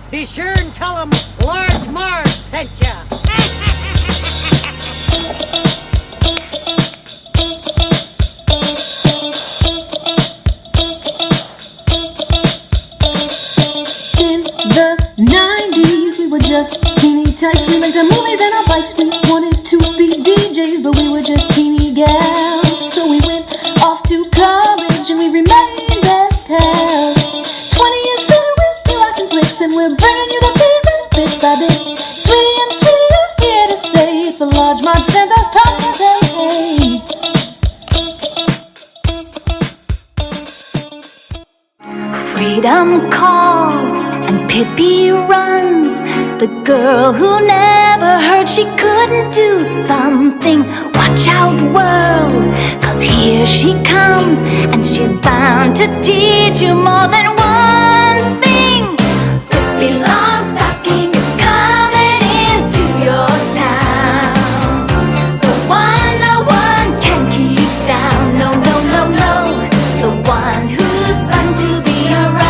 Be sure and tell them Large Marge sent ya. In the 90s, we were just teeny tykes. We rented movies and our bikes. We wanted to be DJs, but we were just teeny gals. So we went off to college and we remained as pals. 20 years later, we're still watching flicks and we're bringing you the favorite bit by bit. Sweetie and Sweetie are here to say it's the Large Marge Santa's podcast. Hey. Freedom calls and Pippi runs. The girl who never heard she couldn't do something. Watch out, world, 'cause here she comes, and she's bound to teach you more than one thing. Pippi Longstocking is coming into your town. The one no one can keep down. No, no, no, no. The one who's fun to be around.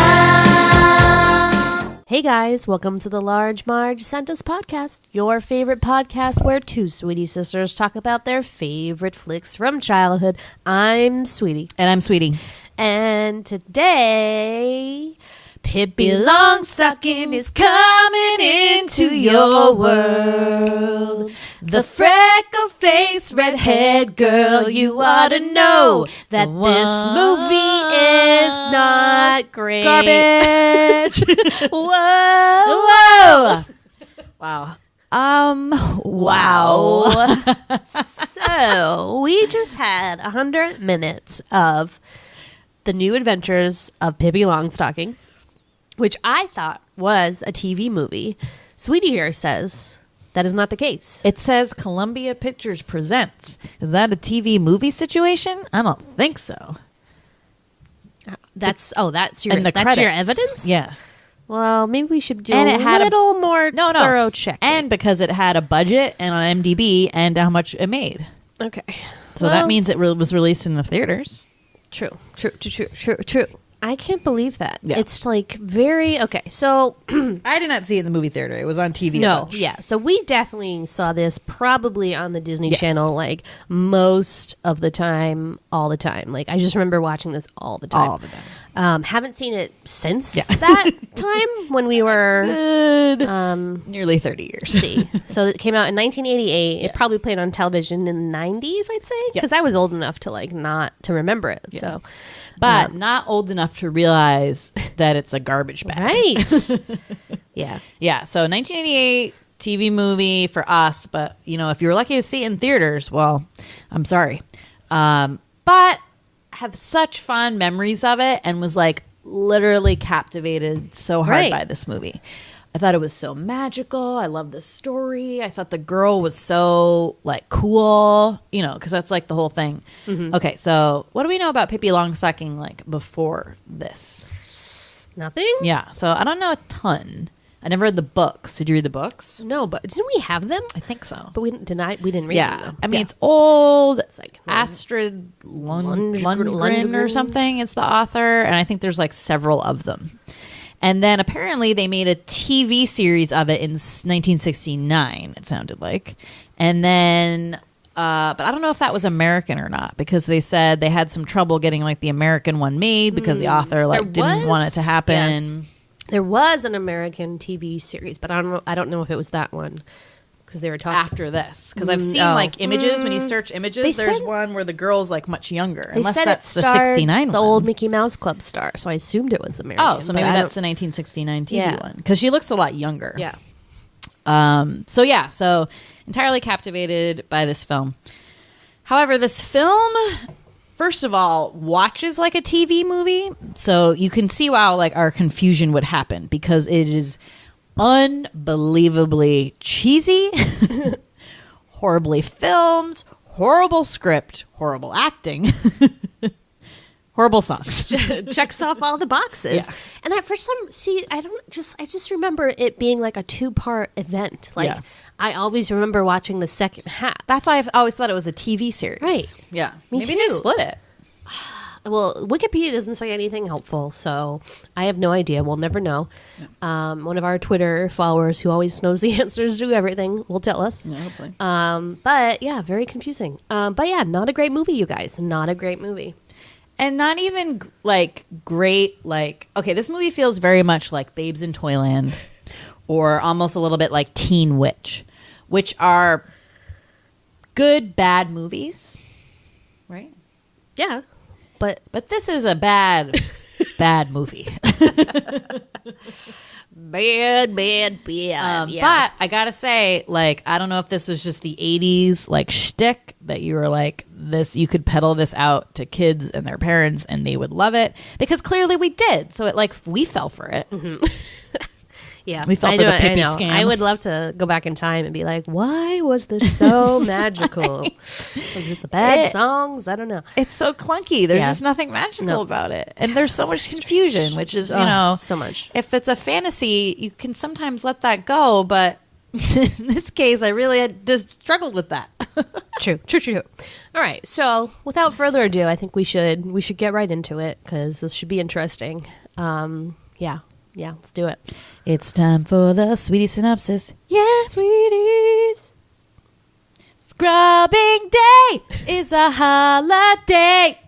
Hey guys, welcome to the Large Marge Santa's podcast, your favorite podcast where two sweetie sisters talk about their favorite flicks from childhood. I'm Sweetie. And I'm Sweetie. And today, Pippi Longstocking is coming into your world. The freckle-faced redhead girl, you ought to know that this movie is not great. Garbage. Whoa! Wow. Wow. So, we just had 100 minutes of the new adventures of Pippi Longstocking, which I thought was a TV movie. Sweetie here says that is not the case. It says Columbia Pictures presents. Is that a TV movie situation? I don't think so. That's your And that's your evidence? Yeah. Well, maybe we should do And a it had little more thorough check. And because it had a budget and on MDB and how much it made. Okay. So that means it was released in the theaters. True. I can't believe that. Yeah. It's like very okay. So I did not see it in the movie theater. It was on TV. no, yeah. So we definitely saw this probably on the Disney Yes. Channel, like most of the time, all the time. Like I just remember watching this all the time. All the time. Haven't seen it since that time when we were Nearly 30 years. see. So it came out in 1988. It probably played on television in the 90s, I'd say, because I was old enough to like not to remember it. Yeah. So. But not old enough to realize that it's a garbage bag. Right. Yeah. Yeah, so 1988 TV movie for us, but if you were lucky to see it in theaters, well, I'm sorry. But have such fond memories of it and was like literally captivated so hard by this movie. I thought it was so magical. I love the story. I thought the girl was so like cool, because that's like the whole thing. Mm-hmm. Okay, so what do we know about Pippi Longstocking like before this? Nothing? Yeah, so I don't know a ton. I never read the books. Did you read the books? No, but didn't we have them? I think so. But we didn't read them. Though. I mean, it's old. It's like Astrid Lindgren Lundgren or something is the author, and I think there's like several of them. And then apparently they made a TV series of it in 1969, it sounded like. And then, but I don't know if that was American or not, because they said they had some trouble getting like the American one made because the author like didn't want it to happen. Yeah. There was an American TV series, but I don't know if it was that one. Because they were talking after this, because I've seen like images when you search images. There's one where the girl's like much younger. They unless said that's it the starred 69 the one. old Mickey Mouse Club star, so I assumed it was American. Oh, so maybe that's the 1969 TV one because she looks a lot younger. Yeah. So entirely captivated by this film. However, this film, first of all, watches like a TV movie, so you can see how like our confusion would happen because it is unbelievably cheesy. Horribly filmed, horrible script, horrible acting, horrible songs. Checks off all the boxes. Yeah. And I just remember it being like a 2-part event. Like I always remember watching the second half. That's why I've always thought it was a TV series. Right. Yeah. Me Maybe too. they split it. Well, Wikipedia doesn't say anything helpful, so I have no idea. We'll never know. One of our Twitter followers who always knows the answers to everything will tell us. Yeah, hopefully. But yeah, very confusing. But yeah, not a great movie, you guys. Not a great movie. And not even like great, like, okay, this movie feels very much like Babes in Toyland or almost a little bit like Teen Witch, which are good, bad movies, right? Yeah. But this is a bad, bad movie. bad. Yeah. But I gotta say, like, I don't know if this was just the 80s, like, shtick that you were like, this, you could peddle this out to kids and their parents and they would love it. Because clearly we did. So, we fell for it. Mm-hmm. Yeah, we fell for the Pippi scam. I would love to go back in time and be like, why was this so magical? Was it the bad songs? I don't know. It's so clunky. There's just nothing magical about it. And there's so much confusion, which is, so much. If it's a fantasy, you can sometimes let that go. But in this case, I really had just struggled with that. True. All right. So without further ado, I think we should get right into it because this should be interesting. Yeah, let's do it. It's time for the sweetie synopsis. Yeah, sweeties. Scrubbing day is a holiday.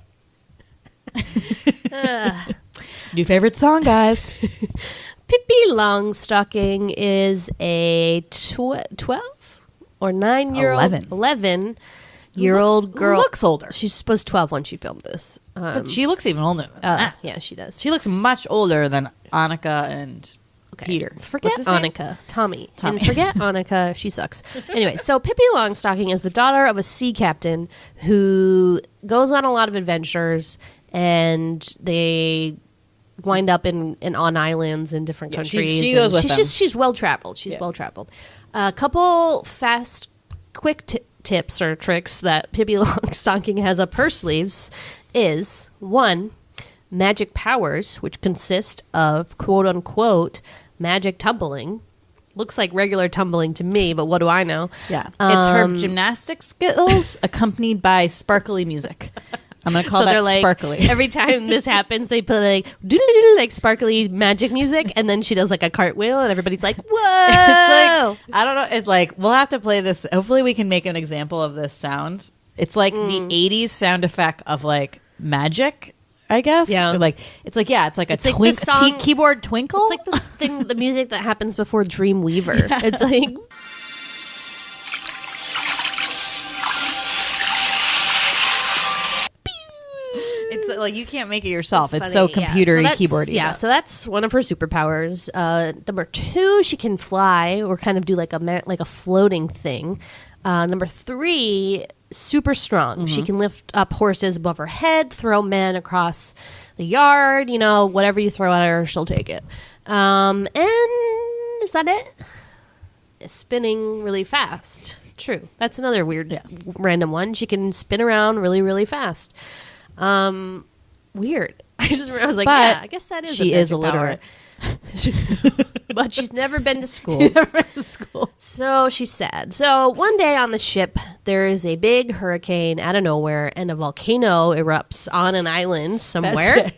New favorite song, guys. Pippi Longstocking is a 12 or 9-year-old, 11-year-old girl. Looks older. She was 12 when she filmed this. But she looks even older than that. Yeah, she does. She looks much older than Annika and Peter. Forget Annika. Tommy. And forget Annika. She sucks. Anyway, so Pippi Longstocking is the daughter of a sea captain who goes on a lot of adventures, and they wind up on islands in different countries. She goes with them. She's well traveled. Well traveled. A couple fast, quick tips or tricks that Pippi Longstocking has up her sleeves is 1, magic powers, which consist of quote unquote magic tumbling. Looks like regular tumbling to me, but what do I know? Yeah. It's her gymnastic skills accompanied by sparkly music. I'm going to call that sparkly. Every time this happens, they put like sparkly magic music, and then she does like a cartwheel, and everybody's like, whoa! It's like, I don't know. It's like, we'll have to play this. Hopefully we can make an example of this sound. It's like the 80s sound effect of like magic, I guess. Yeah. It's like a keyboard twinkle. It's like this thing, the music that happens before Dreamweaver. Yeah. It's like... It's like you can't make it yourself. It's so computery, keyboardy. Yeah, so that's one of her superpowers. Number 2, she can fly or kind of do like a floating thing. Number 3, super strong. Mm-hmm. She can lift up horses above her head, throw men across the yard. Whatever you throw at her, she'll take it. And is that it? Spinning really fast. True. That's another weird, random one. She can spin around really, really fast. Weird. I was like, I guess that is. She is illiterate. But she's never been to school. So she's sad. So one day on the ship, there is a big hurricane out of nowhere, and a volcano erupts on an island somewhere.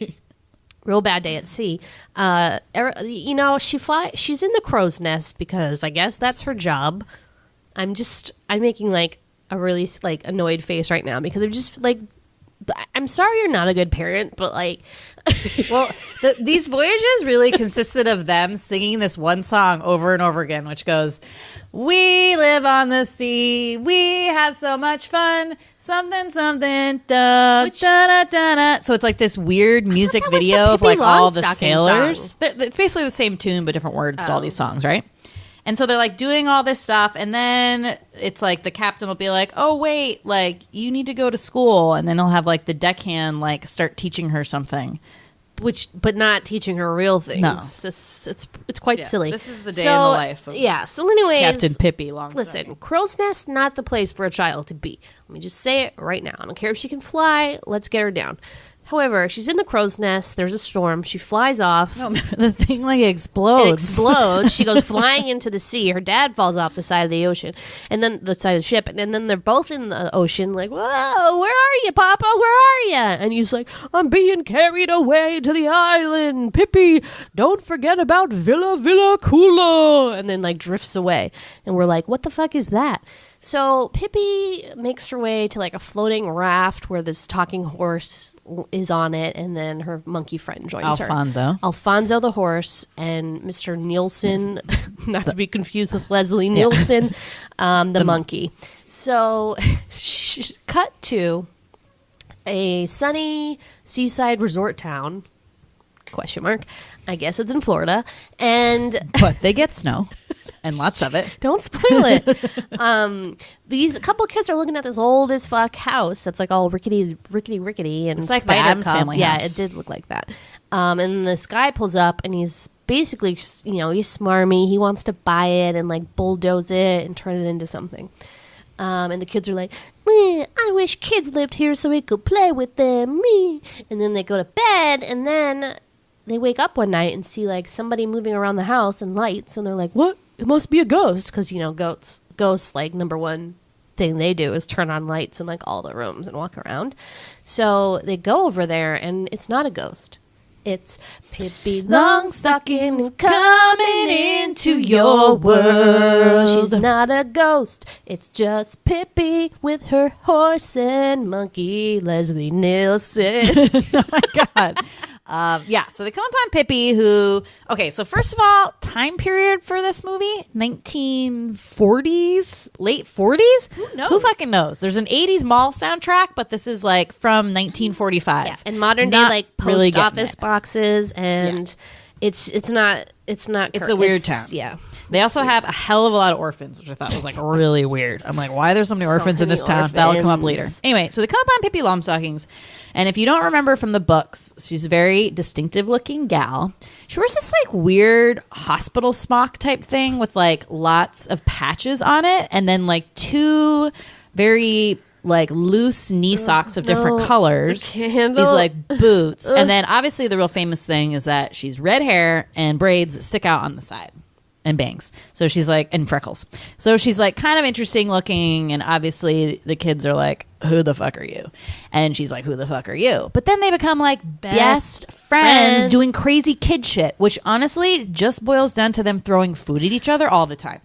Real bad day at sea. She's in the crow's nest because I guess that's her job. I'm making like a really like annoyed face right now because I'm just like, I'm sorry you're not a good parent, but like... Well, these voyages really consisted of them singing this one song over and over again, which goes, we live on the sea, we have so much fun, something, something, da, da, da, da, da. So it's like this weird music video of like all the sailors. It's basically the same tune, but different words to all these songs, right? And so they're like doing all this stuff, and then it's like the captain will be like, oh wait, like you need to go to school, and then he'll have like the deckhand like start teaching her something, but not teaching her real things. No. It's quite silly. This is the day in the life of so anyways, Captain Pippi Longstocking. Listen, crow's nest, not the place for a child to be. Let me just say it right now. I don't care if she can fly. Let's get her down. However, she's in the crow's nest. There's a storm. She flies off. No, the thing like explodes. It explodes. She goes flying into the sea. Her dad falls off the side of the ocean, and then the side of the ship, and then they're both in the ocean. Like, whoa, where are you, Papa? Where are you? And he's like, I'm being carried away to the island. Pippi, don't forget about Villa Villekula. And then like drifts away, and we're like, what the fuck is that? So Pippi makes her way to like a floating raft where this talking horse is on it, and then her monkey friend joins her. Alfonso the horse, and Mr. Nielsen, not to be confused with Leslie Nielsen, the monkey. So cut to a sunny seaside resort town, ? I guess it's in Florida, and but they get snow. And lots of it. Don't spoil it. These couple kids are looking at this old as fuck house that's like all rickety, and it's like the Addams Family house. Yeah, it did look like that. And this guy pulls up, and he's basically, he's smarmy. He wants to buy it and like bulldoze it and turn it into something. And the kids are like, I wish kids lived here so we could play with them. And then they go to bed, and then they wake up one night and see like somebody moving around the house and lights, and they're like, what? It must be a ghost, because ghosts like number one thing they do is turn on lights in like all the rooms and walk around. So they go over there, and it's not a ghost. It's Pippi Longstocking coming into your world. She's not a ghost. It's just Pippi with her horse and monkey, Leslie Nielsen. Oh my God. So they come upon Pippi, who, okay, so first of all, time period for this movie, 1940s, late 40s? Who knows? Who fucking knows? There's an 80s mall soundtrack, but this is like from 1945. Yeah, and modern day like post really office boxes, and it's not It's a weird town. Yeah. They also have a hell of a lot of orphans, which I thought was like really weird. I'm like, why are there so many orphans in this town? That'll come up later. Anyway, so they come upon Pippi Longstockings, and if you don't remember from the books, she's a very distinctive looking gal. She wears this like weird hospital smock type thing with like lots of patches on it, and then like two very like loose knee socks of different colors. These like boots. And then obviously the real famous thing is that she's red hair and braids that stick out on the side. And bangs. So she's like, and freckles. So she's like kind of interesting looking, and obviously the kids are like, who the fuck are you? And she's like, who the fuck are you? But then they become like best friends doing crazy kid shit, which honestly just boils down to them throwing food at each other all the time.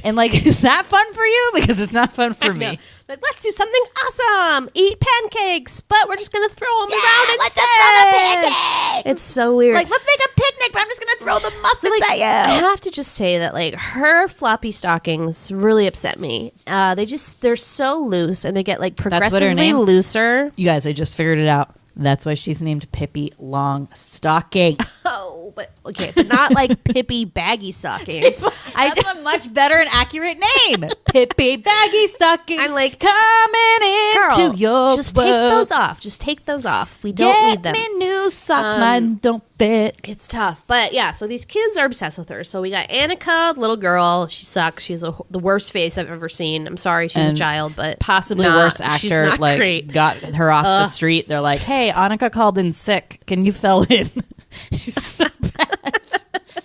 And like, is that fun for you? Because it's not fun for me. Like, let's do something awesome. Eat pancakes, but we're just going to throw them around instead. Let's just throw the pancakes. It's so weird. Like, let's make a picnic, but I'm just going to throw the muffins at you. I have to just say that, like, her floppy stockings really upset me. They're so loose, and they get, like, progressively looser. You guys, I just figured it out. That's why she's named Pippi Longstocking. Oh, but okay, but not like Pippi Baggy Stockings. That's a much better and accurate name. Pippi Baggy Stockings. I'm like, coming into your just take those off. Just take those off. We don't need them. Get me new socks. Mine don't fit. It's tough, but yeah. So these kids are obsessed with her. So we got Annika, little girl. She sucks. She has the worst face I've ever seen. I'm sorry, she's a child, but possibly worst actor. Like great. Got her off the street. They're like, hey, Annika called in sick. Can you fill in? She's so bad.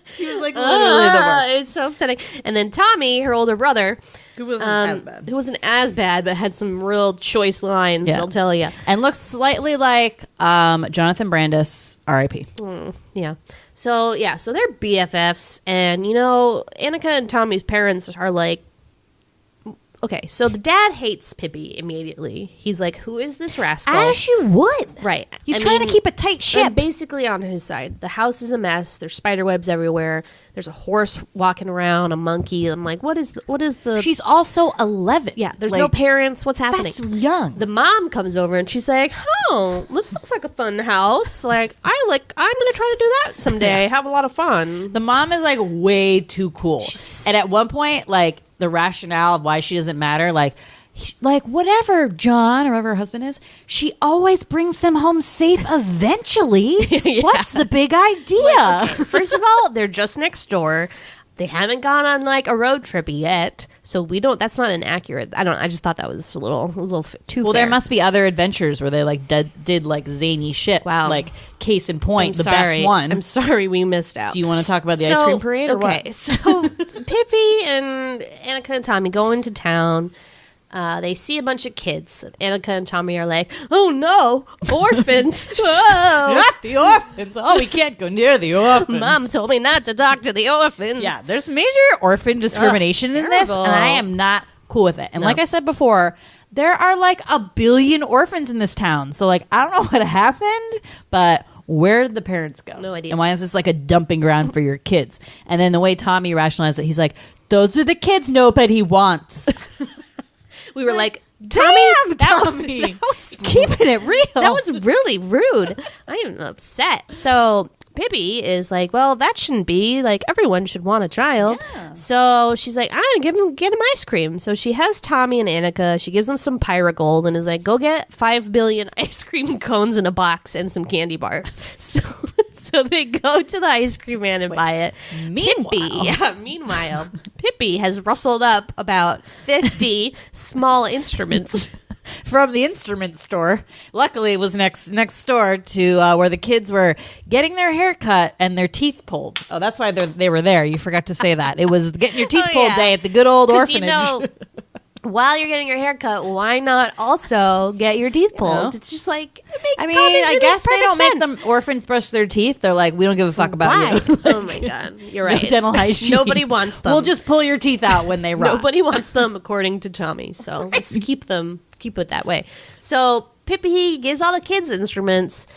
She was like literally the worst. It's so upsetting. And then Tommy, her older brother, who wasn't as bad, but had some real choice lines. I'll tell you, and looks slightly like Jonathan Brandis, R.I.P. Yeah. So they're BFFs, and Annika and Tommy's parents are like. Okay, so the dad hates Pippi immediately. He's like, who is this rascal? As you would. Right. He's trying to keep a tight ship. I'm basically on his side. The house is a mess. There's spider webs everywhere. There's a horse walking around, a monkey. I'm like, what is the... She's also 11. Yeah, there's no parents. What's happening? That's young. The mom comes over and she's like, oh, this looks like a fun house. Like, I'm going to try to do that someday. Have a lot of fun. The mom is like way too cool. And at one point, like, the rationale of why she doesn't matter, like whatever John or whoever her husband is, she always brings them home safe eventually. Yeah. What's the big idea? Like, okay, first of all, they're just next door. They haven't gone on like a road trip yet, so we don't. That's not inaccurate. I just thought that was a little too. Well, fair. there must be other adventures where they like did like zany shit. Wow. Like case in point, I'm the sorry. best one. I'm sorry we missed out. Do you want to talk about the ice cream parade? Or Okay, what? so Pippi and Annika and Tommy go into town. They see a bunch of kids. Annika and Tommy are like, "Oh no, orphans! Oh, Not the orphans. Oh, we can't go near the orphans. Mom told me not to talk to the orphans." Yeah, there's major orphan discrimination in this, terrible. and I am not cool with it. And No. like I said before, there are like 1 billion orphans in this town. So like, I don't know what happened, but where did the parents go? No idea. And why is this like a dumping ground for your kids? And then the way Tommy rationalized it, he's like, "Those are the kids nobody wants." We were like, Damn, that Tommy. that was Keeping it real. That was really rude. I am upset. So Pippi is like, well, that shouldn't be. Like, everyone should want a child. Yeah. So she's like, I'm going to get him ice cream. So she has Tommy and Annika. She gives them some pirate gold and is like, go get 5 billion ice cream cones in a box and some candy bars. So they go to the ice cream man and buy it. Meanwhile, Pippi has rustled up about 50 small instruments. From the instrument store. Luckily, it was next door to where the kids were getting their hair cut and their teeth pulled. Oh, that's why they were there. You forgot to say that. It was getting your teeth pulled day at the good old 'Cause, orphanage. While you're getting your hair cut, why not also get your teeth pulled? know? It's just like, it makes I mean, common- I it guess makes they don't perfect make sense. them orphans brush their teeth. They're like, we don't give a fuck about Why? you. Oh my god, you're No right. dental hygiene. Nobody wants them. We'll just pull your teeth out when they rot. Nobody wants them, according to Tommy. So let's keep it that way. So Pippi gives all the kids instruments.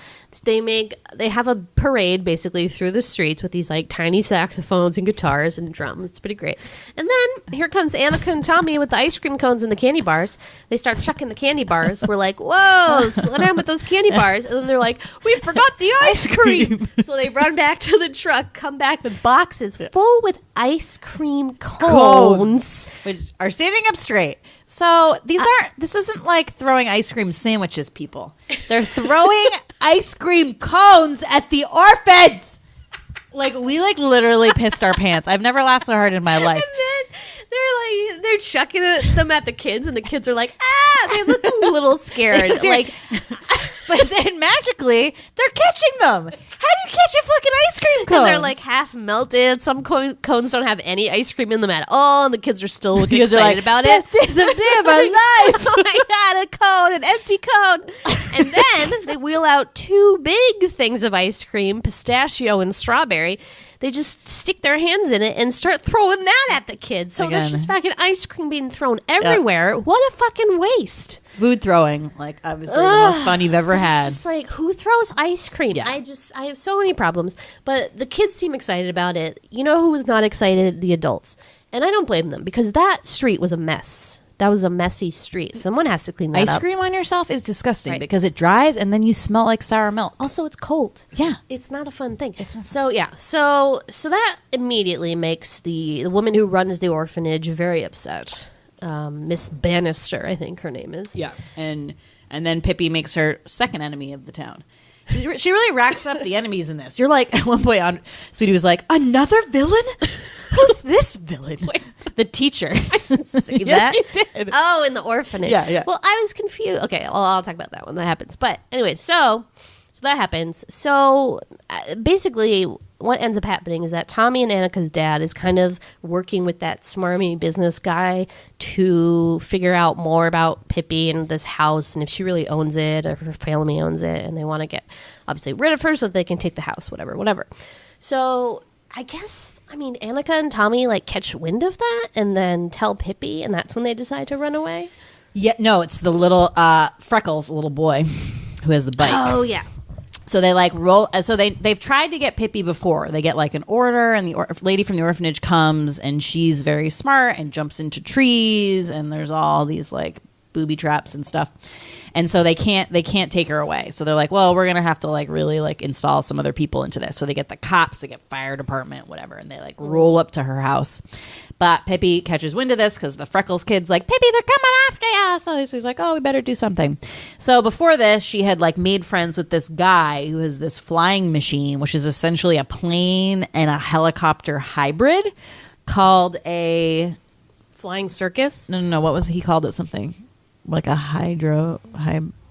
They have a parade basically through the streets with these like tiny saxophones and guitars and drums. It's pretty great. And then here comes Annika and Tommy with the ice cream cones and the candy bars. They start chucking the candy bars. We're like, whoa, slow down with those candy bars. And then they're like, we forgot the ice cream. So they run back to the truck, come back with boxes full with ice cream cones. Which are standing up straight. So this isn't like throwing ice cream sandwiches, people. They're throwing ice cream cones at the orphans. Like, we like literally pissed our pants. I've never laughed so hard in my life. And then they're chucking them at the kids, and the kids are like, they look a little scared. Like, But then magically, they're catching them. How do you catch a fucking ice cream cone? and they're like half melted. Some cones don't have any ice cream in them at all, and the kids are still looking Because they're excited about it. Best days of my life. Oh my god, a cone, an empty cone. And then they wheel out 2 big things of ice cream, pistachio and strawberry. They just stick their hands in it and start throwing that at the kids. So there's Again. just fucking ice cream being thrown everywhere. What a fucking waste. Food throwing, like obviously the most fun you've ever had. It's just like, who throws ice cream? Yeah. I have so many problems. But the kids seem excited about it. You know who was not excited? The adults. And I don't blame them because that street was a mess. That was a messy street. Someone has to clean that up. Ice cream on yourself is disgusting Right. because it dries and then you smell like sour milk. Also, it's cold. Yeah. It's not a fun thing. So yeah, so that immediately makes the woman who runs the orphanage very upset. Miss Bannister, I think her name is. Yeah. And then Pippi makes her second enemy of the town. She really racks up the enemies in this. You're like, at one point, Sweetie was like, another villain? Who's this villain? Wait. The teacher. Say Yes, that? you did. Oh, in the orphanage. Yeah. Well, I was confused. Okay, well, I'll talk about that when that happens. But anyway, so that happens. So basically, what ends up happening is that Tommy and Annika's dad is kind of working with that smarmy business guy to figure out more about Pippi and this house and if she really owns it or her family owns it, and they want to get obviously rid of her so that they can take the house, whatever. So I guess, Annika and Tommy like catch wind of that and then tell Pippi, and that's when they decide to run away. Yeah, no, it's the little Freckles, little boy who has the bike. Oh yeah. So they like roll. So they've tried to get Pippi before. They get like an order, and the lady from the orphanage comes, and she's very smart and jumps into trees, and there's all these like booby traps and stuff. And so they can't take her away. So they're like, well, we're going to have to like really like install some other people into this. So they get the cops, they get fire department, whatever. And they like roll up to her house. But Pippi catches wind of this because the Freckles kid's like, Pippi, they're coming after you. So she's like, oh, we better do something. So before this, she had like made friends with this guy who has this flying machine, which is essentially a plane and a helicopter hybrid called a... Flying circus? No. What was he called it? Something like a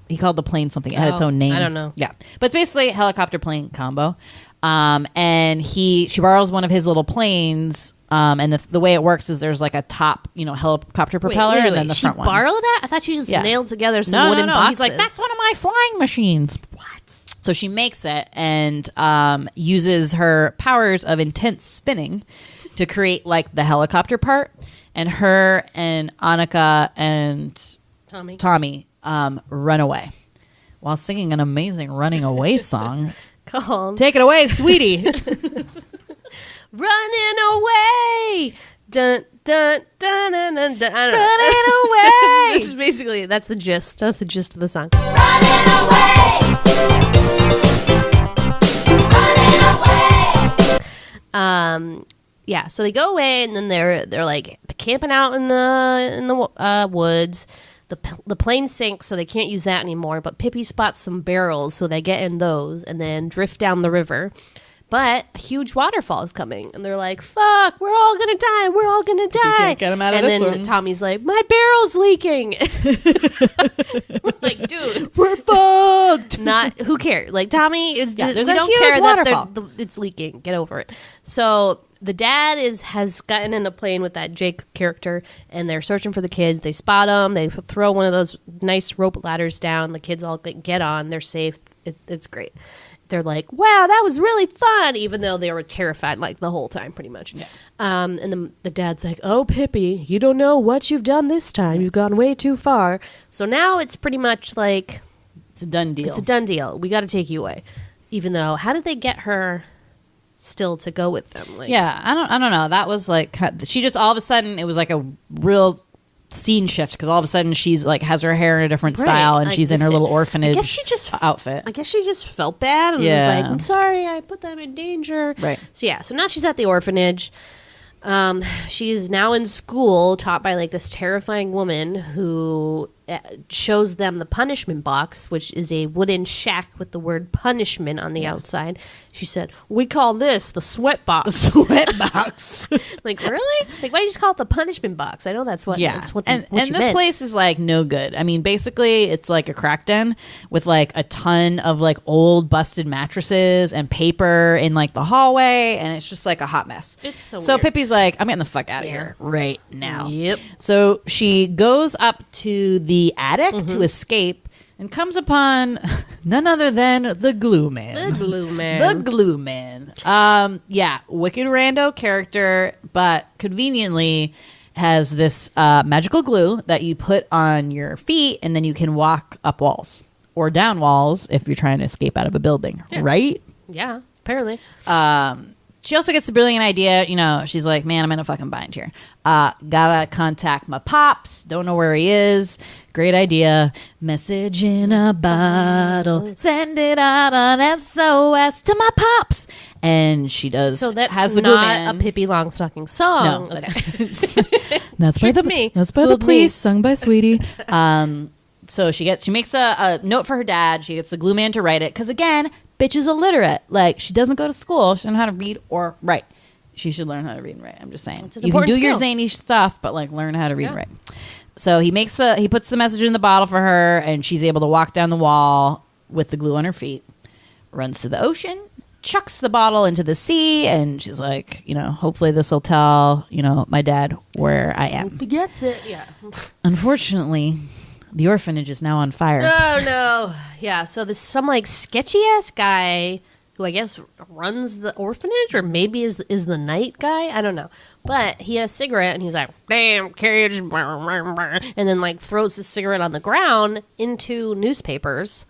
he called the plane something. It had its own name. I don't know. Yeah, but basically helicopter plane combo. And she borrows one of his little planes. And the way it works is there's like a top, helicopter propeller, and then the front one. She borrowed that? I thought she just nailed together some wooden boxes. He's like, that's one of my flying machines. What? So she makes it and uses her powers of intense spinning to create like the helicopter part. And her and Annika and Tommy run away while singing an amazing running away song. Called Take it away, sweetie. Running away. Dun, dun, dun, dun, dun, dun. I don't know. That's the gist. That's the gist of the song. Running away. Running away. Yeah, so they go away, and then they're like camping out in the woods. The plane sinks, so they can't use that anymore. But Pippi spots some barrels, so they get in those and then drift down the river. But a huge waterfall is coming, and they're like, "Fuck, we're all gonna die! We're all gonna die!" Can't get them out of this one. And then Tommy's like, "My barrel's leaking." We're like, dude, we're fucked. Not who cares? Like Tommy is. There's we a don't huge care waterfall. that it's leaking. Get over it. So the dad has gotten in a plane with that Jake character, and they're searching for the kids. They spot them. They throw one of those nice rope ladders down. The kids all get on. They're safe. It's great. They're like, wow, that was really fun, even though they were terrified like the whole time, pretty much. Yeah. And then the dad's like, oh, Pippi, you don't know what you've done this time. You've gone way too far. So now it's pretty much like... It's a done deal. It's a done deal. We got to take you away. Even though, how did they get her still to go with them? Like, yeah, I don't know. That was like, she just all of a sudden, it was like a real scene shift because all of a sudden she's like has her hair in a different style and she's in her little orphanage outfit. I guess she just felt bad and was like, I'm sorry, I put them in danger. Right. So yeah, so now she's at the orphanage. She's now in school, taught by like this terrifying woman who shows them the punishment box, which is a wooden shack with the word punishment on the outside. She said, we call this the sweat box. The sweat box. Like, really? Like, why do you just call it the punishment box? I know that's what. Yeah. That's what and what and you this meant. place is like no good. I mean, basically, it's like a crack den with like a ton of like old busted mattresses and paper in like the hallway, and it's just like a hot mess. It's so So weird. Pippi's like, I'm getting the fuck out of here right now. Yep. So she goes up to the attic to escape and comes upon none other than the Glue Man. The Glue Man. The Glue Man. Yeah, wicked rando character, but conveniently has this magical glue that you put on your feet, and then you can walk up walls or down walls if you're trying to escape out of a building, right? Yeah, apparently. She also gets the brilliant idea, she's like, man, I'm in a fucking bind here. Gotta contact my pops. Don't know where he is. Great idea. Message in a bottle. Send it out on SOS to my pops. And she does. So that's has the Glue not Man. a Pippi Longstocking song. No. Okay. That's by Tricked the police, sung by Sweetie. So she makes a note for her dad. She gets the Glue Man to write it. Because again, bitch is illiterate. Like, she doesn't go to school. She doesn't know how to read or write. She should learn how to read and write. I'm just saying. You can do your zany stuff, but like learn how to read and write. So he puts the message in the bottle for her, and she's able to walk down the wall with the glue on her feet, runs to the ocean, chucks the bottle into the sea, and she's like, hopefully this will tell, my dad where I am. He gets it. Yeah. Unfortunately, the orphanage is now on fire. Oh, no. Yeah, so this some like sketchy-ass guy who I guess runs the orphanage or maybe is the night guy. I don't know. But he had a cigarette and he was like, damn, kids. And then like throws the cigarette on the ground into newspapers.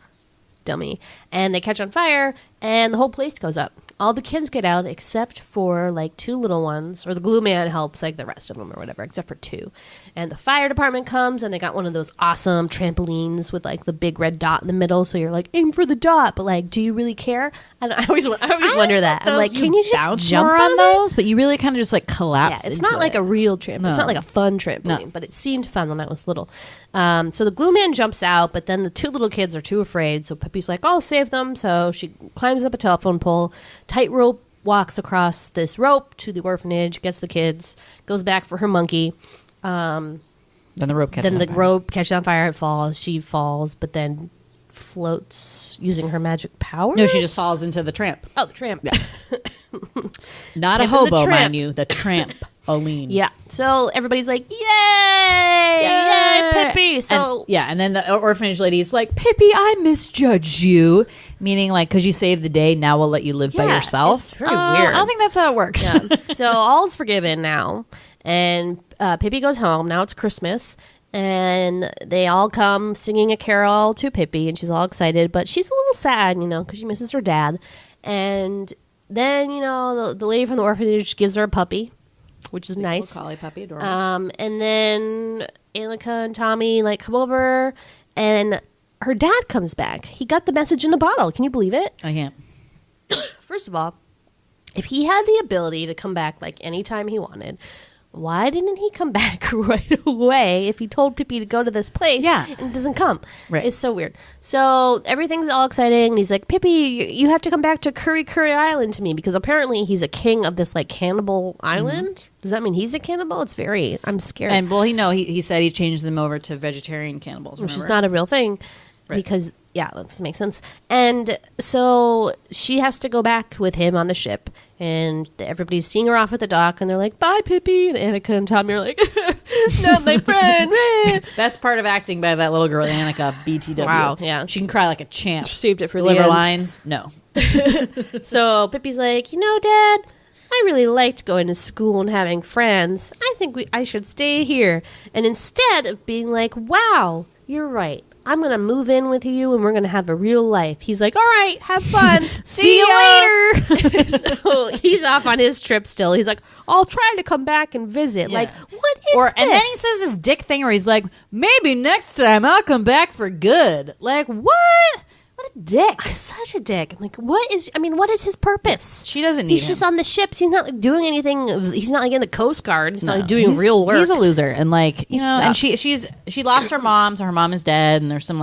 Dummy. And they catch on fire and the whole place goes up. all the kids get out except for like 2 little ones, or the glue man helps like the rest of them or whatever, except for 2. And the fire department comes, and they got one of those awesome trampolines with like the big red dot in the middle. So you're like, aim for the dot, but like, do you really care? And I always wonder that. I'm like, can you just bounce jump more on those? But you really kind of just like collapse. Yeah, it's into not like it. a real trampoline. No. It's not like a fun trampoline, but it seemed fun when I was little. So the glue man jumps out, but then the 2 little kids are too afraid. So Pippi's like, I'll save them. So she climbs up a telephone pole, tightrope, walks across this rope to the orphanage, gets the kids, goes back for her monkey. Then the rope catches. Then the rope catches on fire. It falls. She falls, but then floats using her magic powers. No, she just falls into the tramp. Oh, the tramp. Yeah. Not a Pip and the hobo, tramp. mind you. The tramp. Aline. Yeah. So everybody's like, yay! Yay, Pippi! So and then the orphanage lady is like, Pippi, I misjudged you. Meaning like, because you saved the day, now we'll let you live by Yeah, yourself. it's very weird. I don't think that's how it works. Yeah. So all's forgiven now. And Pippi goes home. Now it's Christmas. And they all come singing a carol to Pippi. And she's all excited. But she's a little sad, because she misses her dad. And then, the lady from the orphanage gives her a puppy, which is nice. Collie puppy, adorable. And then Annika and Tommy come over. And her dad comes back. He got the message in the bottle. Can you believe it? I can't. First of all, if he had the ability to come back anytime he wanted, why didn't he come back right away if he told Pippi to go to this place and doesn't come? Right. It's so weird. So everything's all exciting. And he's like, Pippi, you have to come back to Curry Island to me, because apparently he's a king of this cannibal island. Does that mean he's a cannibal? I'm scared. And he said he changed them over to vegetarian cannibals, which is remember? not a real thing. Right. Because, that makes sense. And so she has to go back with him on the ship. And everybody's seeing her off at the dock. And they're like, bye, Pippi. And Annika and Tommy are like, not my friend. Best part of acting by that little girl, Annika, BTW. Wow, yeah. She can cry like a champ. She saved it for Deliver the end. lines. No. So Pippi's like, Dad, I really liked going to school and having friends. I think I should stay here. And instead of being like, wow, you're right, I'm going to move in with you and we're going to have a real life, he's like, all right, have fun. See you later. So he's off on his trip still. He's like, I'll try to come back and visit. Yeah. What is this? And then he says this dick thing where he's like, maybe next time I'll come back for good. Like, what? What a dick. Such a dick. I'm like, what is his purpose? She doesn't need He's him. just on the ships. He's not doing anything. He's not in the Coast Guard. He's not doing real work. He's a loser, and and sucks. she lost her mom, so her mom is dead. And there's some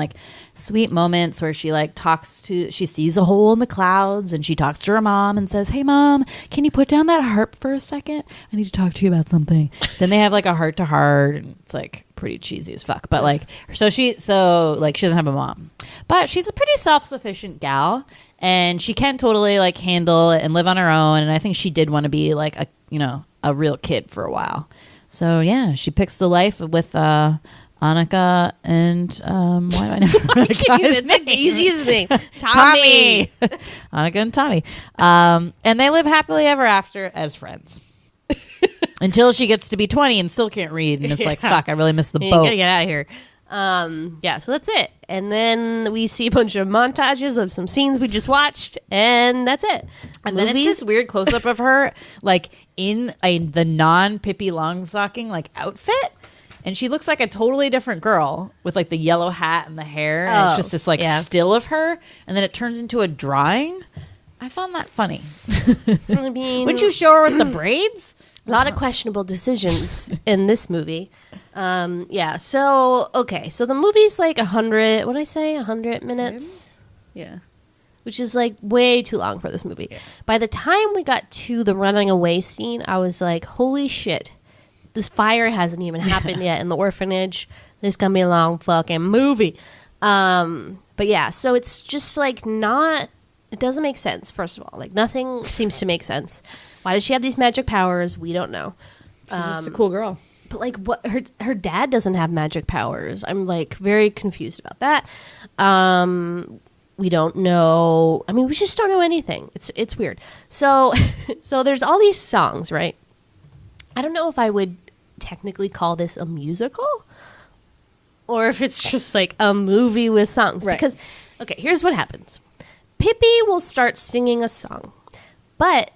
sweet moments where she she sees a hole in the clouds, and she talks to her mom and says, "Hey, Mom, can you put down that harp for a second? I need to talk to you about something." Then they have a heart to heart, and it's pretty cheesy as fuck. But she doesn't have a mom, but she's a pretty self-sufficient gal. And she can totally handle it and live on her own. And I think she did want to be a real kid for a while. So yeah, she picks the life with Annika and why do I never remember the guy's It's the easiest thing. Tommy. Annika and Tommy. And they live happily ever after as friends. Until she gets to be 20 and still can't read, and it's fuck, I really missed the You boat. gotta get out of here. So that's it. And then we see a bunch of montages of some scenes we just watched, and that's it. And then it's this weird close up of her in the non Pippi Longstocking outfit, and she looks like a totally different girl with the yellow hat and the hair. And it's just this still of her, and then it turns into a drawing. I found that funny. I mean, Wouldn't you show her with the braids? a lot of questionable decisions in this movie. So the movie's 100, what did I say, 100 minutes? Yeah. Which is way too long for this movie. Yeah. By the time we got to the running away scene, I was like, holy shit, this fire hasn't even happened yet in the orphanage. This is gonna be a long fucking movie. But yeah, so it's just not, it doesn't make sense, first of all. Nothing seems to make sense. Why does she have these magic powers? We don't know. She's just a cool girl. But what her dad doesn't have magic powers. I'm very confused about that. We don't know. I mean, we just don't know anything. It's weird. So there's all these songs, right? I don't know if I would technically call this a musical, or if it's just a movie with songs. Right. Because here's what happens. Pippi will start singing a song. but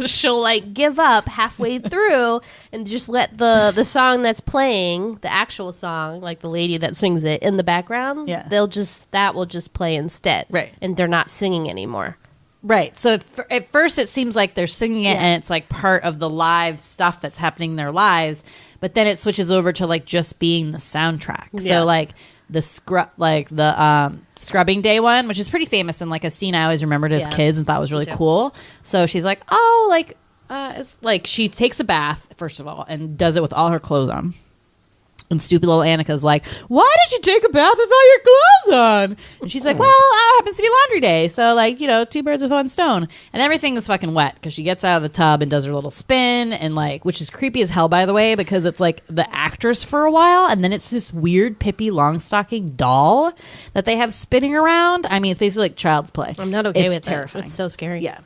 she'll like give up halfway through and just let the song that's playing, the actual song, like the lady that sings it in the background, that will just play instead. Right. And they're not singing anymore. Right. So at first it seems like they're singing it and it's like part of the live stuff that's happening in their lives, but then it switches over to like just being the soundtrack. So like the scrubbing day one, which is pretty famous and like a scene I always remembered as kids and thought was really cool. So she's like, it's like she takes a bath first of all and does it with all her clothes on. And stupid little Annika's like, why did you take a bath with all your clothes on? And she's like, well, it happens to be laundry day. So, like, two birds with one stone. And everything is fucking wet because she gets out of the tub and does her little spin. And, like, which is creepy as hell, by the way, because it's, like, the actress for a while. And then it's this weird Pippi Longstocking doll that they have spinning around. I mean, it's basically like child's play. I'm not okay with terrifying. It's so scary. Yeah.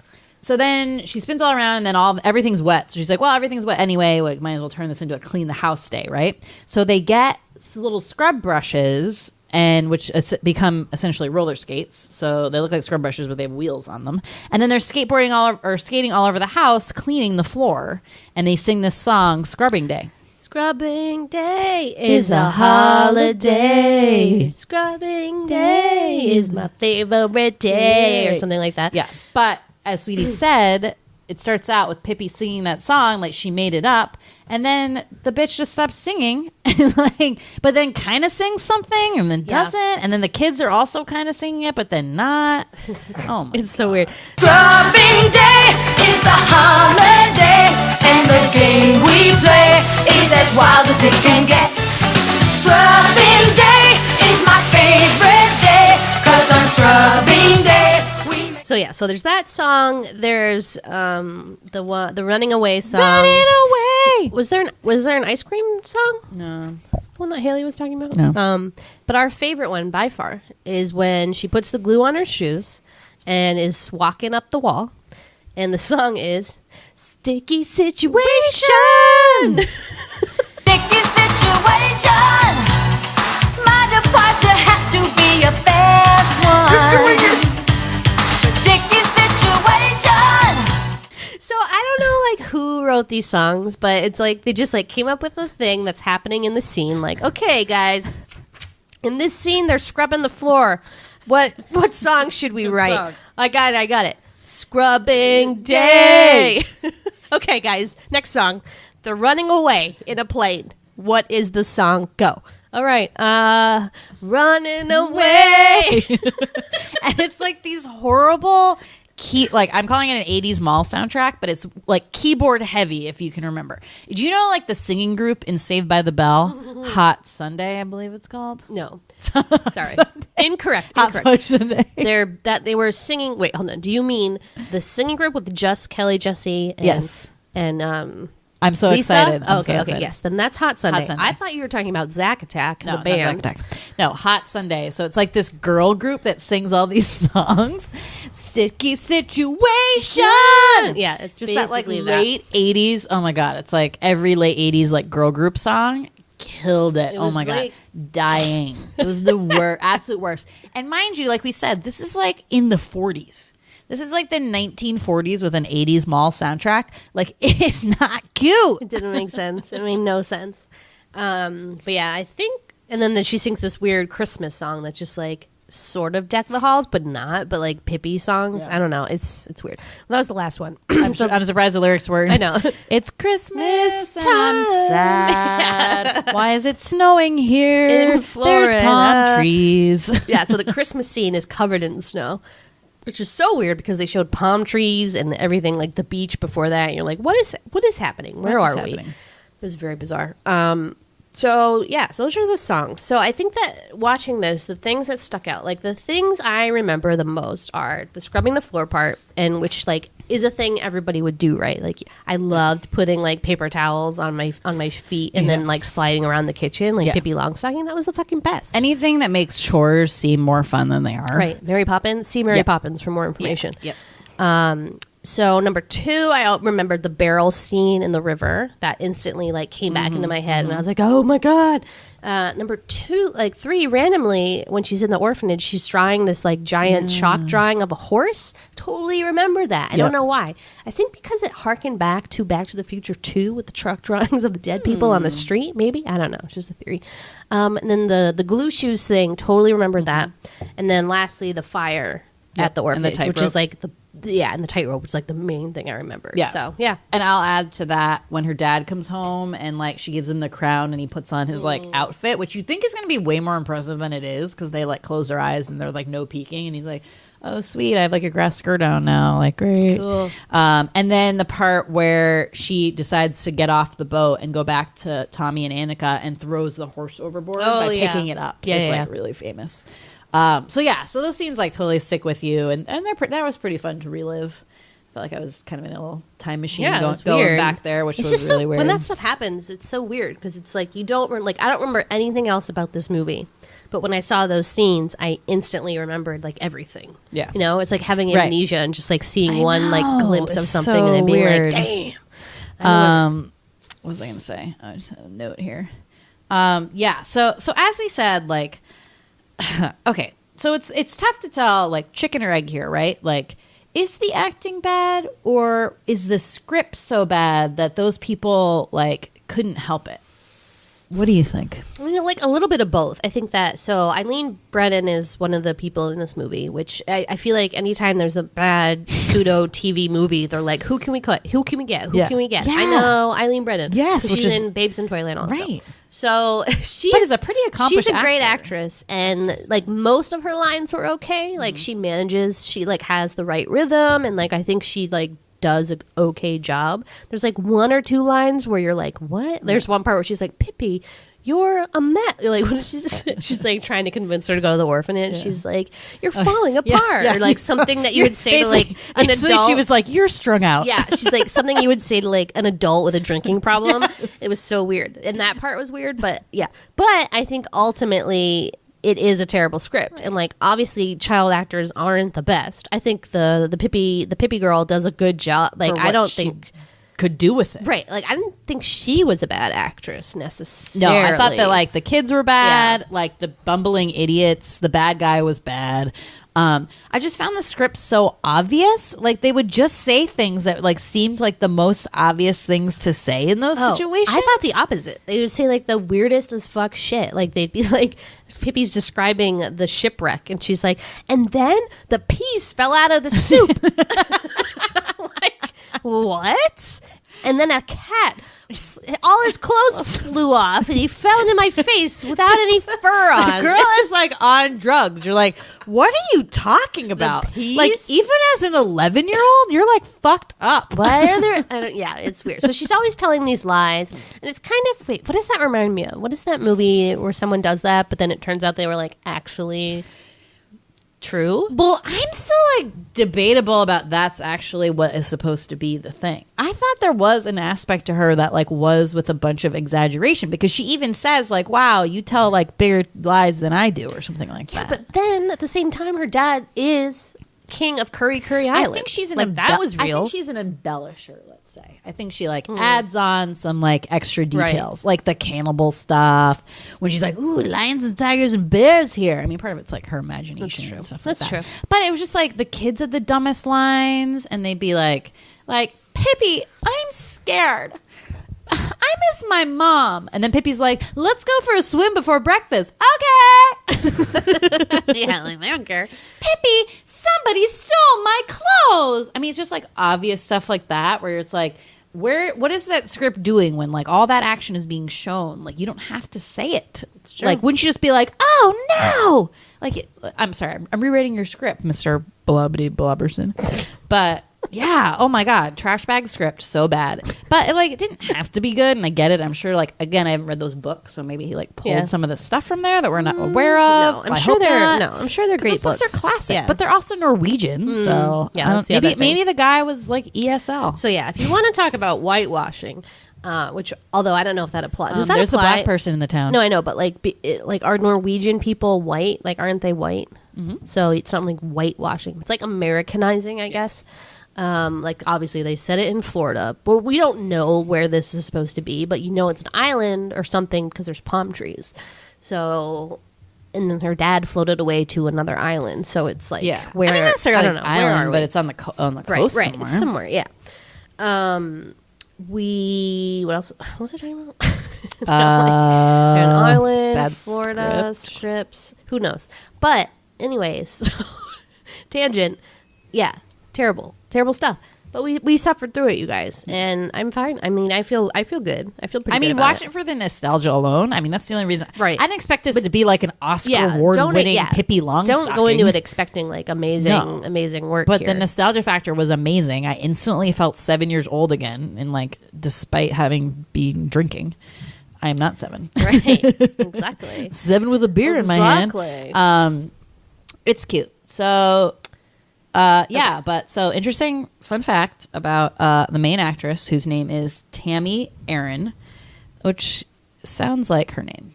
So then she spins all around and then everything's wet. So she's like, well, everything's wet anyway. Like, might as well turn this into a clean the house day, right? So they get little scrub brushes which become essentially roller skates. So they look like scrub brushes, but they have wheels on them. And then they're skating all over the house, cleaning the floor. And they sing this song, Scrubbing Day. Scrubbing day is a holiday. Scrubbing day is my favorite day. Or something like that. Yeah. But as Sweetie said, it starts out with Pippi singing that song like she made it up, and then the bitch just stops singing, and but then kind of sings something, and then doesn't, and then the kids are also kind of singing it, but then not. Oh my It's so weird. Scrubbing day is a holiday, and the game we play is as wild as it can get. Scrubbing day is my favorite day, 'cause on scrubbing day So there's that song. There's the Running Away song. Running away. Was there an ice cream song? No. The one that Haley was talking about? No. But our favorite one by far is when she puts the glue on her shoes and is walking up the wall, and the song is Sticky Situation. sticky situation. My departure has to be a fast one. Sticky situation. So I don't know who wrote these songs, but it's like they just came up with a thing that's happening in the scene. Like, okay, guys, in this scene they're scrubbing the floor. What song should we write? song? I got it. Scrubbing Day. Okay, guys, next song. They're running away in a plane. What is the song? Go. All right. Running away. And it's like these horrible I'm calling it an 80s mall soundtrack, but it's like keyboard heavy, if you can remember. Do you know the singing group in Saved by the Bell? Hot Sunday, I believe it's called. No. Sorry. Incorrect. Hot Fudge Sunday. They were singing. Wait, hold on. Do you mean the singing group with Just Kelly, Jesse, and yes, and I'm so Lisa? excited. Okay, yes. Then that's Hot Sunday. Hot Sunday. I thought you were talking about Zack Attack, No, the band. not Zack Attack. No, Hot Sunday. So it's like this girl group that sings all these songs. Sticky Situation. Yeah, it's just that basically late 80s. Oh my God. It's like every late 80s girl group song. Killed it. Oh my God. Dying. It was the worst, absolute worst. And mind you, like we said, this is in the 40s. This is the 1940s with an 80s mall soundtrack. It's not cute. It didn't make sense. It made no sense. But yeah, I think, and then she sings this weird Christmas song that's just sort of Deck the Halls, but not, but Pippi songs. Yeah. I don't know. It's weird. Well, that was the last one. I'm surprised the lyrics were. I know. It's Christmas and I'm sad. Why is it snowing here? In Florida. There's palm trees. Yeah, so the Christmas scene is covered in snow. Which is so weird because they showed palm trees and everything, the beach before that. And you're like, what is happening? Where are we? It was very bizarre. So those are the songs. So I think that watching this, the things that stuck out, the things I remember the most are the scrubbing the floor part, and which is a thing everybody would do, right? I loved putting paper towels on my feet and then sliding around the kitchen, Pippi Longstocking. That was the fucking best. Anything that makes chores seem more fun than they are. Right. Mary Poppins. See Mary Poppins for more information. Yep. So number 2, I remembered the barrel scene in the river that instantly like came back into my head, and I was like, oh my god. Number 3, randomly when she's in the orphanage, she's drawing this like giant chalk drawing of a horse. Totally remember that. I don't know why. I think because it harkened back to Back to the Future 2 with the chalk drawings of the dead people on the street. Maybe, I don't know. It's just a theory. And then the glue shoes thing. Totally remembered that. And then lastly, the fire at the orphanage, which is like and the tightrope was like the main thing I remember. Yeah. So, yeah. And I'll add to that when her dad comes home and like she gives him the crown and he puts on his like outfit, which you think is going to be way more impressive than it is because they like close their eyes and they're like no peeking. And he's like, oh, sweet. I have like a grass skirt on now. Like, great. Cool. And then the part where she decides to get off the boat and go back to Tommy and Annika and throws the horse overboard by picking it up. Yeah, is like really famous. So those scenes like totally stick with you, and that was pretty fun to relive. I felt like I was kind of in a little time machine going back there, which was really weird. When that stuff happens, it's so weird because it's like I don't remember anything else about this movie, but when I saw those scenes, I instantly remembered like everything. Yeah, it's like having amnesia and just like seeing one like glimpse of something and then being like, damn. What was I going to say? I just had a note here. So as we said, like. Okay, so it's tough to tell, like, chicken or egg here, right? Like, is the acting bad, or is the script so bad that those people, like, couldn't help it? What do you think? I mean, like, a little bit of both. I think that, so Eileen Brennan is one of the people in this movie, which I feel like anytime there's a bad pseudo TV movie, they're like, who can we cut? Who can we get? Who can we get? I know Eileen Brennan. Yes. She's in Babes in Toyland also. Right. So she's a pretty accomplished She's a great actor. actress, and like most of her lines were okay. Like she manages, she like has the right rhythm, and like I think she like does an okay job. There's like 1 or 2 lines where you're like, what? There's one part where she's like, Pippi, you're a mess. Like, what is she say? She's like trying to convince her to go to the orphanage. Yeah. She's like, you're falling apart. Or like something that you would say to like an adult. She was like, you're strung out. Yeah. She's like something you would say to like an adult with a drinking problem. Yes. It was so weird. And that part was weird, but yeah. But I think ultimately it is a terrible script. Right. And like obviously child actors aren't the best. I think the Pippi girl does a good job. Like I don't think could do with it. Right. Like I didn't think she was a bad actress necessarily. No, I thought that like the kids were bad, like the bumbling idiots, the bad guy was bad. I just found the script so obvious. Like they would just say things that like seemed like the most obvious things to say in those situations. I thought the opposite. They would say like the weirdest as fuck shit. Like they'd be like, Pippi's describing the shipwreck and she's like, and then the peas fell out of the soup. Like, what? And then a cat, all his clothes flew off and he fell into my face without any fur on. The girl is like on drugs. You're like, what are you talking about? Like, even as an 11-year-old, you're like fucked up. Why are there? Yeah, it's weird. So she's always telling these lies. And it's kind of, wait, what does that remind me of? What is that movie where someone does that, but then it turns out they were like actually true? Well, I'm still like debatable about that's actually what is supposed to be the thing. I thought there was an aspect to her that like was with a bunch of exaggeration because she even says like, wow, you tell like bigger lies than I do or something like that. But then at the same time her dad is king of Curry Island. I think she's that was real. I think she's an embellisher, let's say. I think she like adds on some like extra details, like the cannibal stuff when she's like, ooh, lions and tigers and bears here. I mean, part of it's like her imagination and stuff like that. That's true. But it was just like the kids had the dumbest lines and they'd be like, Pippi, I'm scared. I miss my mom. And then Pippi's like, let's go for a swim before breakfast. Okay. Yeah, like, I don't care. Pippi, somebody stole my clothes. I mean, it's just like obvious stuff like that where it's like, what is that script doing when like all that action is being shown? Like you don't have to say it. It's true. Like wouldn't you just be like, oh no? Like I'm sorry, I'm rewriting your script, Mr. Blubbity Blubberson. But yeah, oh my god, trash bag script, so bad. But like it didn't have to be good, and I get it. I'm sure like again, I haven't read those books, so maybe he like pulled some of the stuff from there that we're not aware of. No, I'm sure they're great books. Those books are classic, but they're also Norwegian, so yeah, maybe the guy was like ESL. So yeah, if you want to talk about whitewashing, which although I don't know if that applies. Does that there's apply? a black person in the town. No, I know, but like are Norwegian people white? Like aren't they white? Mm-hmm. So it's not like whitewashing. It's like Americanizing, I guess. Like, obviously, they set it in Florida, but we don't know where this is supposed to be. But you know it's an island or something because there's palm trees. So, and then her dad floated away to another island. So it's like, where? I mean, not necessarily I don't know, an where are island, we? but it's on the coast right, somewhere. it's somewhere, yeah. What else? What was I talking about? An island, bad Florida, scripts. Who knows? But anyways, tangent. Yeah, terrible stuff. But we suffered through it, you guys, and I'm fine. I mean, I feel good. I feel pretty. I mean, good watch about it for the nostalgia alone. I mean, that's the only reason. Right. I didn't expect this to be like an Oscar Yeah, award-winning Pippi Longstocking. Don't go into it expecting like amazing work. But here. the nostalgia factor was amazing. I instantly felt 7 years old again, and like, despite having been drinking, I am not 7. Right, exactly. 7 with a beer in my hand. It's cute. So. But so interesting fun fact about the main actress, whose name is Tammy Aaron, which sounds like her name.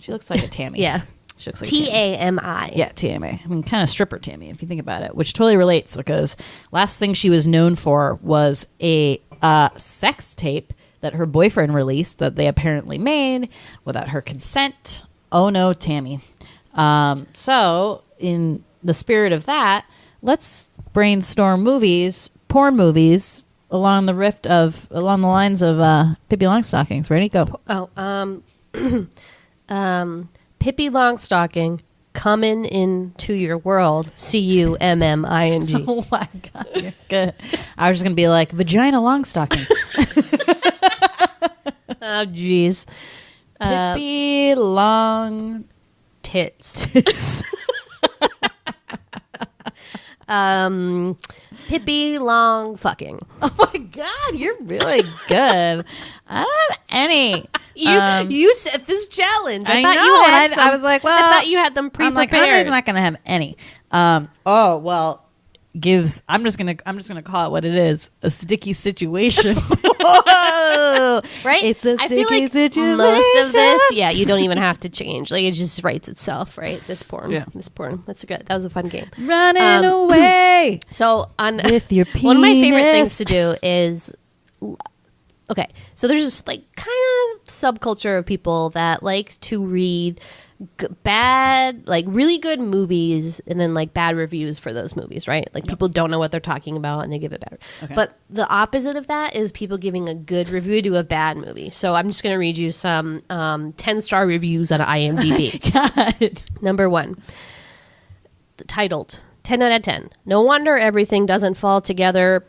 She looks like a Tammy. Yeah. She looks like T-A-M-I. Yeah, Tammy. I mean, kind of stripper Tammy, if you think about it, which totally relates because last thing she was known for was a sex tape that her boyfriend released that they apparently made without her consent. Oh no, Tammy. So in the spirit of that, let's brainstorm porn movies, along the lines of Pippi Longstockings. Ready? Go. Pippi Longstocking coming into your world. Cumming. Oh my god, you're good. I was just gonna be like vagina Longstocking. Oh jeez. Pippi Long Tits. Pippi Long fucking. Oh my god, you're really good. I don't have any. You set this challenge. I thought know, you had and some, I was like, well, I thought you had them I'm pre-prepared. like, Andre's not gonna have any. Oh well, I'm just gonna call it what it is, a sticky situation. Whoa, right? It's a I feel sticky like situation. most of this, you don't even have to change. Like, it just writes itself, right? This porn. That's good. That was a fun game. Running away. So on with your one of my favorite penis. things to do is, okay, so there's this like kind of subculture of people that like to read bad, like really good movies and then like bad reviews for those movies, right? Like people don't know what they're talking about and they give it better. Okay. But the opposite of that is people giving a good review to a bad movie. So I'm just going to read you some 10-star reviews on IMDb. God. Number 1, titled 10 out of 10. No wonder everything doesn't fall together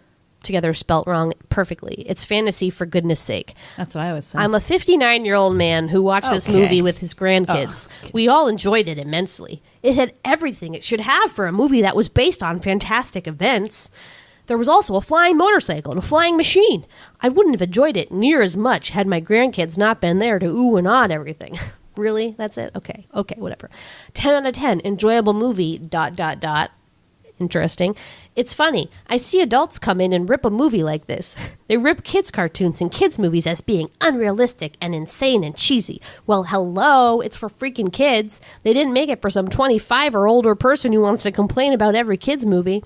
spelt wrong perfectly. It's fantasy, for goodness sake. That's what I was saying. I'm a 59-year-old man who watched this Okay. movie with his grandkids. We all enjoyed it immensely. It had everything it should have for a movie that was based on fantastic events. There was also a flying motorcycle and a flying machine. I wouldn't have enjoyed it near as much had my grandkids not been there to ooh and ah everything. Really? That's it? Okay, whatever. 10 out of 10. Enjoyable movie, ... Interesting. It's funny. I see adults come in and rip a movie like this. They rip kids' cartoons and kids' movies as being unrealistic and insane and cheesy. Well, hello, it's for freaking kids. They didn't make it for some 25 or older person who wants to complain about every kids' movie.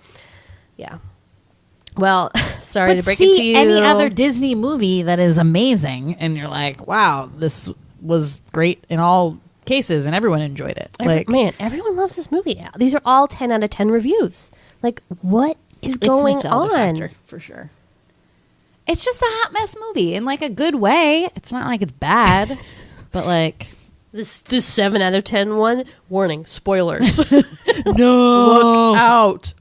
Yeah. Well, sorry to break it to you. Any other Disney movie that is amazing, and you're like, wow, this was great in all cases, and everyone enjoyed it. Man, everyone loves this movie. These are all 10 out of 10 reviews. Like, what is going nostalgia on? factor, for sure. It's just a hot mess movie in like a good way. It's not like it's bad, but like This 7 out of 10 one, warning, spoilers. no,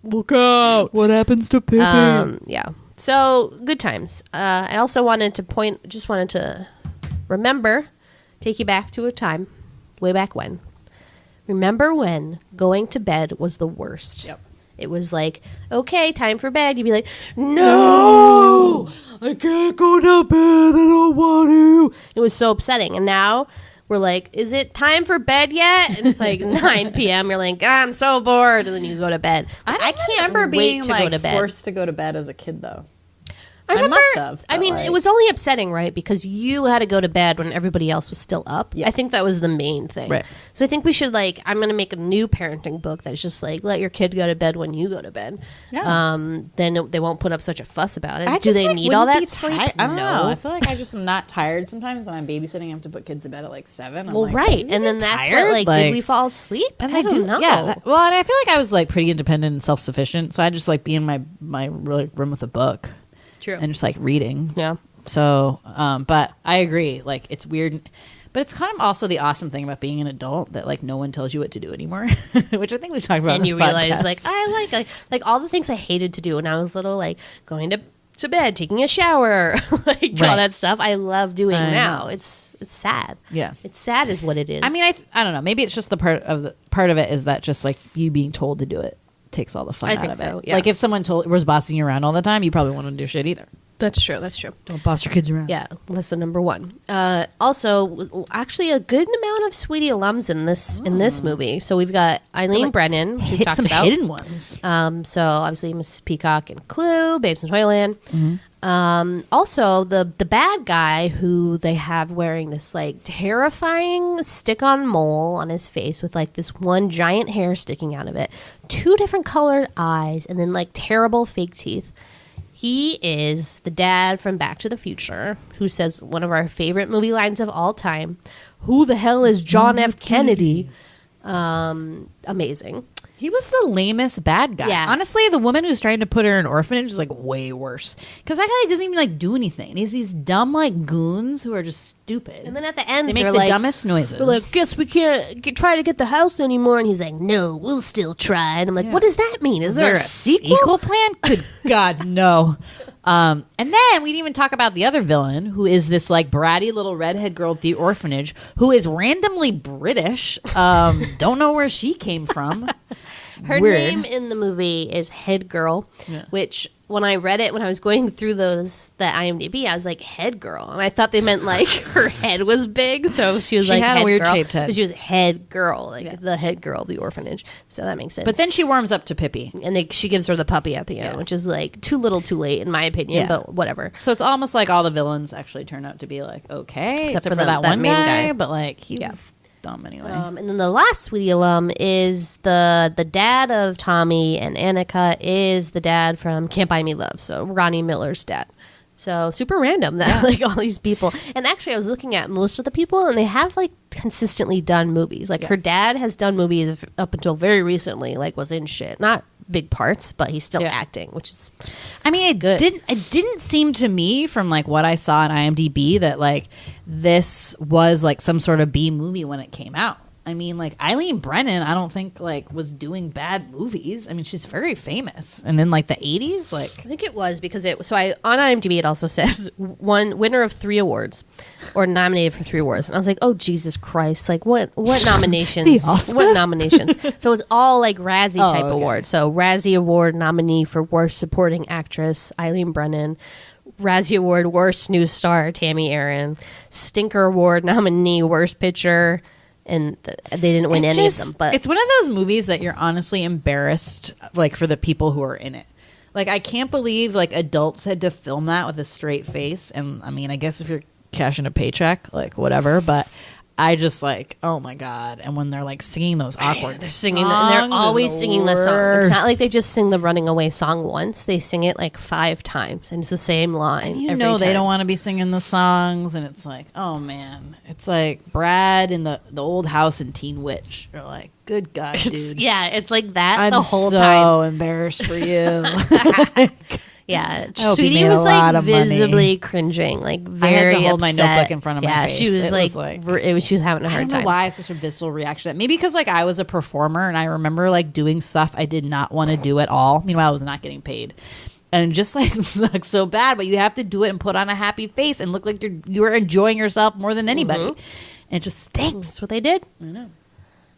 Look out. What happens to Pippi? Yeah. So, good times. I also wanted to remember, take you back to a time, way back when. Remember when going to bed was the worst? Yep. It was like, okay, time for bed. You'd be like, no, I can't go to bed. I don't want to. It was so upsetting. And now we're like, is it time for bed yet? And it's like 9 p.m. You're like, I'm so bored. And then you go to bed. I can't remember being wait to go to bed. forced to go to bed as a kid, though. I must have. I mean, it was only upsetting, right? Because you had to go to bed when everybody else was still up. Yeah. I think that was the main thing. Right. So I think we should I'm going to make a new parenting book that's just let your kid go to bed when you go to bed. Yeah. Then they won't put up such a fuss about it. I Do just, they need all wouldn't that be sleep? I don't know. No. I feel like I just am not tired sometimes when I'm babysitting. I have to put kids to bed at 7. I'm Well, like, right. "Are you And then even that's tired?" what, did we fall asleep? And I don't know. Yeah. Well, and I feel like I was pretty independent and self-sufficient, so I just be in my room with a book. True. And just reading. Yeah. So, but I agree. It's weird, but it's kind of also the awesome thing about being an adult that no one tells you what to do anymore, which I think we've talked about. And on you this realize podcast. I like all the things I hated to do when I was little, going to bed, taking a shower, all that stuff. I love doing now. know. It's sad. Yeah. It's sad is what it is. I mean, I don't know. Maybe it's just the part of it is that just you being told to do it takes all the fun I out think of so, it. yeah. If someone was bossing you around all the time, you probably wouldn't do shit either. that's true. That's true. Don't boss your kids around. Yeah. Lesson number 1. Also, actually, a good amount of Sweetie alums in this movie. So we've got Eileen Brennan, which we've Hit talked some about. hidden ones. So obviously Miss Peacock and Clue, Babes in Toyland. Also the bad guy who they have wearing this terrifying stick-on mole on his face with this one giant hair sticking out of it, 2 different colored eyes, and then terrible fake teeth. He is the dad from Back to the Future, who says one of our favorite movie lines of all time, "Who the hell is John F. Kennedy?" Amazing. He was the lamest bad guy. Yeah. Honestly, the woman who's trying to put her in orphanage is way worse. Because that guy doesn't even do anything. He's these dumb goons who are just stupid. And then at the end, they make they're the dumbest noises. We're guess we can't try to get the house anymore. And he's like, no, we'll still try. And I'm like, what does that mean? Is there a sequel? plan? Good God, no. And then we didn't even talk about the other villain, who is this bratty little redhead girl at the orphanage, who is randomly British. Don't know where she came from. Her Weird. name in the movie is Head Girl, which when I read it, when I was going through the IMDb, I was like, Head Girl. And I thought they meant her head was big. So she was She had a head weird girl, shaped head. But she was Head Girl, the head girl of the orphanage. So that makes sense. But then she warms up to Pippi. And she gives her the puppy at the end, which is too little too late, in my opinion, but whatever. So it's almost all the villains actually turn out to be okay, except for that that one main guy. guy. But he was dumb anyway. And then the last Sweetie alum is the dad of Tommy, and Annika is the dad from Can't Buy Me Love. So Ronnie Miller's dad. So super random that all these people. And actually, I was looking at most of the people, and they have consistently done movies. Her dad has done movies up until very recently. Was in shit, not big parts, but he's still acting, which is. I mean, it didn't seem to me from what I saw on IMDb that this was some sort of B movie when it came out. I mean, Eileen Brennan, I don't think was doing bad movies. I mean, she's very famous. And in the 80s, I think it was because on IMDb it also says winner of 3 awards, or nominated for 3 awards. And I was like, oh Jesus Christ! What nominations? The Oscar? What nominations? So it's all Razzie type okay. awards. So Razzie Award nominee for Worst Supporting Actress, Eileen Brennan. Razzie Award Worst New Star, Tammy Aaron. Stinker Award nominee Worst Picture. And they didn't win any of them. But it's one of those movies that you're honestly embarrassed, for the people who are in it. I can't believe adults had to film that with a straight face. And I mean, I guess if you're cashing a paycheck, whatever. But I just oh my God. And when they're singing those awkward they're singing, songs, and they're always singing the song. It's not worst. they just sing the Running Away song once. They sing it 5 times, and it's the same line. You every know they time. don't want to be singing the songs, and it's oh man, it's Brad in the old house in Teen Witch. You're good God, dude. Yeah, it's that I'm the whole so time. embarrassed for you. Yeah, hope you Sweetie made a was lot of money. visibly cringing, very I had to hold my upset. notebook in front of my yeah, face. she was It was it was she was having a I hard don't know time. why I have such a visceral reaction to that. Maybe because I was a performer and I remember doing stuff I did not want to do at all. Meanwhile, I was not getting paid. And it just sucks so bad, but you have to do it and put on a happy face and look like you are enjoying yourself more than anybody. And it just stinks. That's what they did. I know.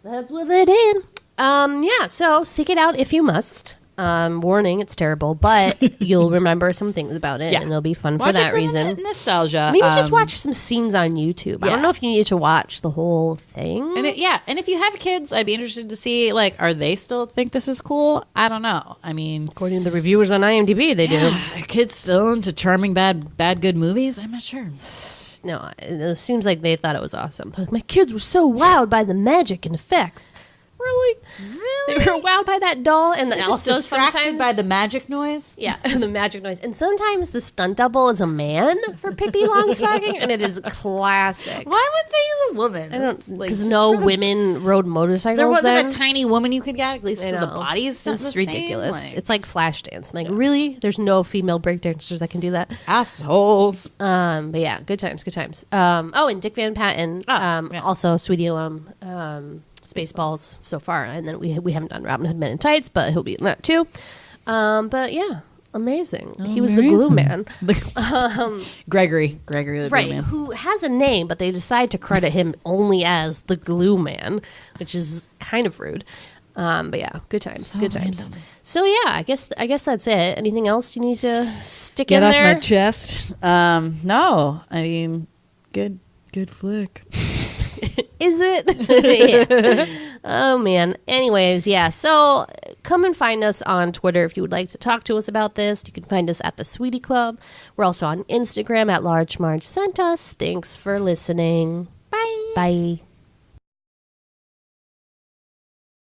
That's what they did. Yeah, so seek it out if you must. Warning, it's terrible, but you'll remember some things about it, Yeah. and it'll be fun Watch for that it reason. Nostalgia. Maybe just watch some scenes on YouTube. I yeah. don't know if you need to watch the whole thing. And and if you have kids, I'd be interested to see, like, are they still think this is cool? I don't know. I mean, According to the reviewers on IMDb, they do. are kids still into charming, bad, good movies? I'm not sure. No, it seems like they thought it was awesome. My kids were so wowed by the magic and effects. Really? They were wowed by that doll, and also distracted sometimes by the magic noise. yeah, the magic noise. And sometimes the stunt double is a man for Pippi Longstocking, and it is classic. Why would they use a woman? I don't because no women rode motorcycles. There wasn't then. a tiny woman you could get, at least I for the know. bodies. It's ridiculous. It's like Flashdance. I'm like, really? There's no female breakdancers that can do that. assholes. But yeah, good times, good times. And Dick Van Patton, yeah. also Sweetie alum, Spaceballs so far, and then we haven't done Robin Hood Men in Tights, but he'll be in that too. But yeah, amazing. He was the glue man, Gregory the right? Glue Man. Who has a name, but they decide to credit him only as the glue man, which is kind of rude. But yeah, good times, So good times. random. So yeah, I guess that's it. Anything else you need to stick Get in off there? my chest. No, I mean, good flick. Is it? Yeah. Oh man. Anyways, yeah. So come and find us on Twitter if you would like to talk to us about this. You can find us at the Sweetie Club. We're also on Instagram at Large Marge Sent Us. Thanks for listening. Bye. Bye.